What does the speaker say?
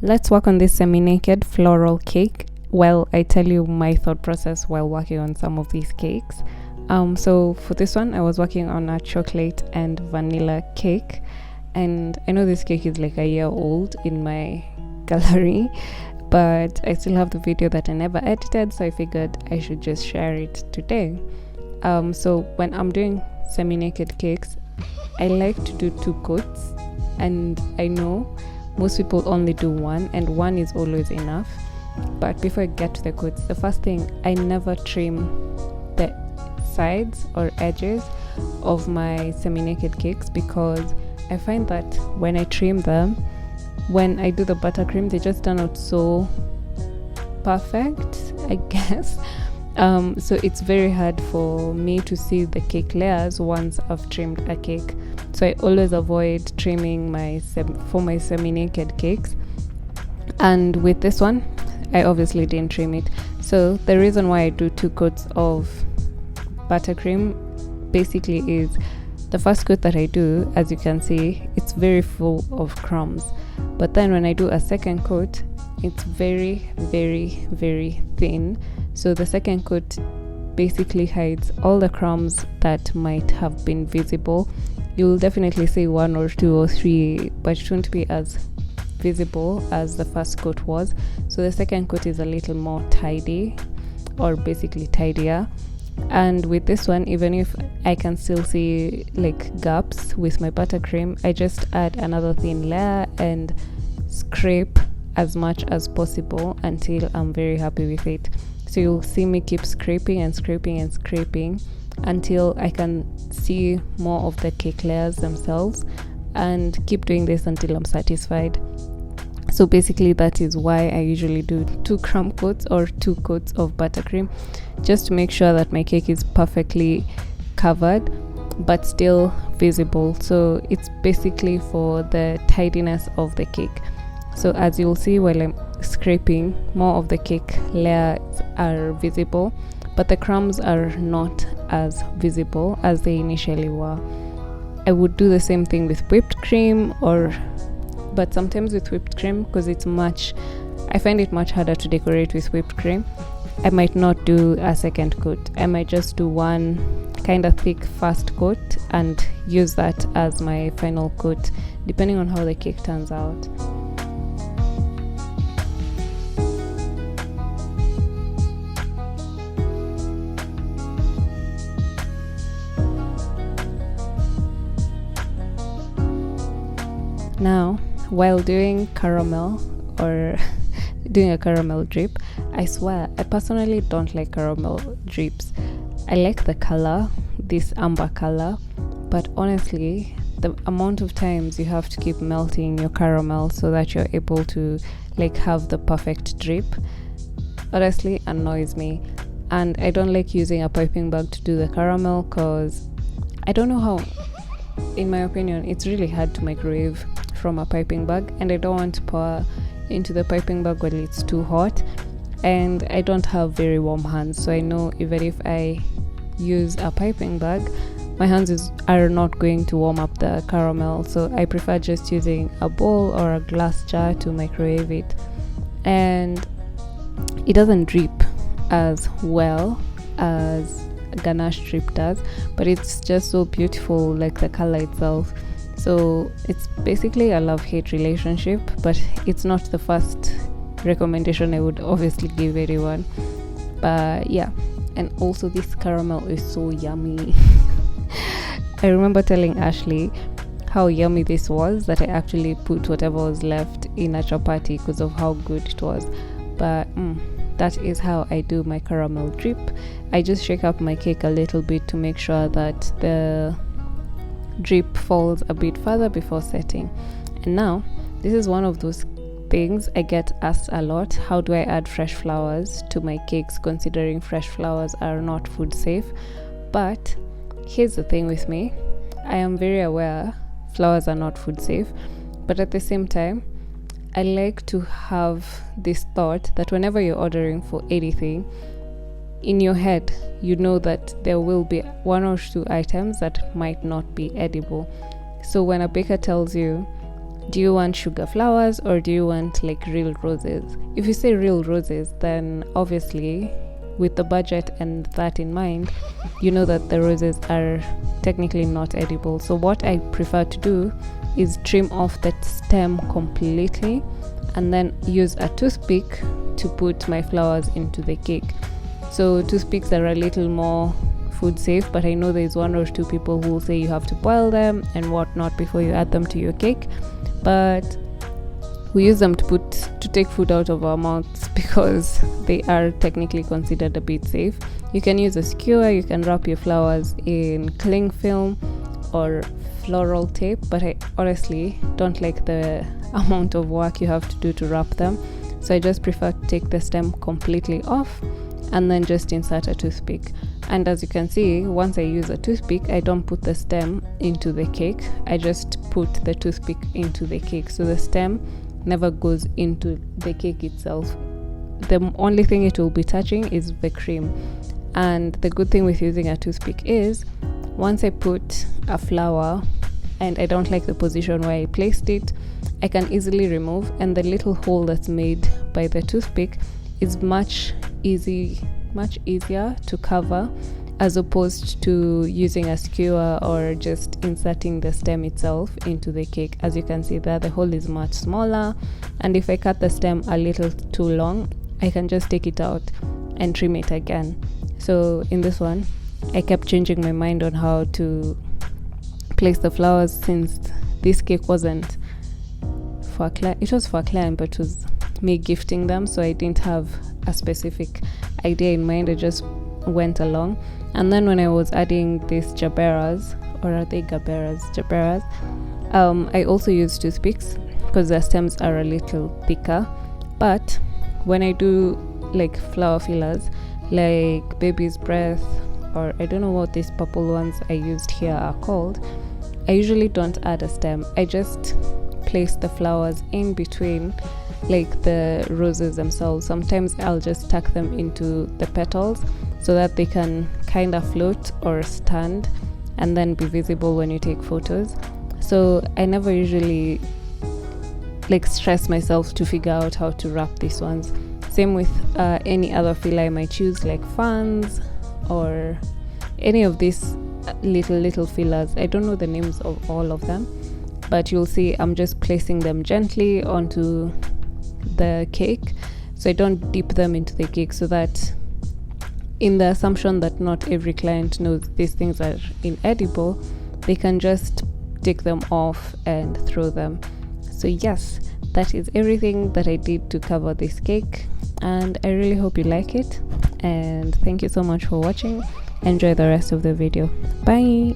Let's work on this semi-naked floral cake while I tell you my thought process while working on some of these cakes. So for this one, I was working on a chocolate and vanilla cake, and I know this cake is like a year old in my gallery, but I still have the video that I never edited, so I figured I should just share it today. So when I'm doing semi-naked cakes, I like to do 2 coats, and I know most people only do 1, and 1 is always enough. But before I get to the coats, the first thing, I never trim the sides or edges of my semi-naked cakes, because I find that when I trim them, when I do the buttercream, they just turn out so perfect, I guess. So it's very hard for me to see the cake layers once I've trimmed a cake. So I always avoid trimming for my semi-naked cakes. And with this one, I obviously didn't trim it. So the reason why I do 2 coats of buttercream basically is the first coat that I do, as you can see, it's very full of crumbs. But then when I do a second coat, it's very, very, very thin. So the second coat basically hides all the crumbs that might have been visible. You'll definitely see 1 or 2 or 3, but it won't be as visible as the first coat was. So the second coat is a little more tidy, or basically tidier. And with this one, even if I can still see like gaps with my buttercream, I just add another thin layer and scrape as much as possible until I'm very happy with it. So you'll see me keep scraping and scraping and scraping until I can see more of the cake layers themselves, and keep doing this until I'm satisfied. So basically that is why I usually do 2 crumb coats or 2 coats of buttercream, just to make sure that my cake is perfectly covered but still visible. So it's basically for the tidiness of the cake. So as you'll see while I'm scraping, more of the cake layers are visible, but the crumbs are not as visible as they initially were. I would do the same thing with whipped cream, but sometimes with whipped cream, because I find it much harder to decorate with whipped cream, I might not do a second coat. I might just do 1 kind of thick first coat and use that as my final coat, depending on how the cake turns out. Now, while doing caramel or doing a caramel drip, I swear I personally don't like caramel drips. I like the color, this amber color, but honestly the amount of times you have to keep melting your caramel so that you're able to have the perfect drip honestly annoys me. And I don't like using a piping bag to do the caramel, because I don't know how, in my opinion, it's really hard to microwave from a piping bag, and I don't want to pour into the piping bag while it's too hot, and I don't have very warm hands, so I know even if I use a piping bag, my hands are not going to warm up the caramel. So I prefer just using a bowl or a glass jar to microwave it, and it doesn't drip as well as ganache drip does, but it's just so beautiful, like the color itself. So it's basically a love-hate relationship, but it's not the first recommendation I would obviously give anyone. But yeah, and also this caramel is so yummy. I remember telling Ashley how yummy this was, that I actually put whatever was left in a chapati because of how good it was. But that is how I do my caramel drip. I just shake up my cake a little bit to make sure that the drip falls a bit further before setting. And now this is one of those things I get asked a lot: how do I add fresh flowers to my cakes, considering fresh flowers are not food safe? But here's the thing with me, I am very aware flowers are not food safe, but at the same time I like to have this thought that whenever you're ordering for anything, in your head you know that there will be 1 or 2 items that might not be edible. So when a baker tells you do you want sugar flowers or do you want like real roses? If you say real roses, then obviously with the budget and that in mind, you know that the roses are technically not edible. So what I prefer to do is trim off that stem completely and then use a toothpick to put my flowers into the cake. So toothpicks are a little more food safe, but I know there's one or two people who will say you have to boil them and whatnot before you add them to your cake, but we use them to take food out of our mouths because they are technically considered a bit safe. You can use a skewer, you can wrap your flowers in cling film or floral tape, but I honestly don't like the amount of work you have to do to wrap them, so I just prefer to take the stem completely off and then just insert a toothpick. And as you can see, once I use a toothpick, I don't put the stem into the cake, I just put the toothpick into the cake, so the stem never goes into the cake itself. The only thing it will be touching is the cream. And the good thing with using a toothpick is once I put a flower and I don't like the position where I placed it, I can easily remove, and the little hole that's made by the toothpick is much easier to cover as opposed to using a skewer or just inserting the stem itself into the cake. As you can see there, the hole is much smaller, and if I cut the stem a little too long, I can just take it out and trim it again. So in this one, I kept changing my mind on how to place the flowers, since this cake wasn't for a client, it was for a client, but it was me gifting them, so I didn't have a specific idea in mind, I just went along. And then when I was adding these jaberas, or are they gaberas? Jaberas, I also use toothpicks because the stems are a little thicker. But when I do like flower fillers, like baby's breath, or I don't know what these purple ones I used here are called, I usually don't add a stem. I just place the flowers in between like the roses themselves. Sometimes I'll just tuck them into the petals so that they can kind of float or stand and then be visible when you take photos. So I never usually like stress myself to figure out how to wrap these ones. Same with any other filler I might choose, like fans or any of these little fillers. I don't know the names of all of them, but you'll see I'm just placing them gently onto the cake, so I don't dip them into the cake, so that in the assumption that not every client knows these things are inedible, they can just take them off and throw them. So yes, that is everything that I did to cover this cake, and I really hope you like it, and thank you so much for watching. Enjoy the rest of the video. Bye.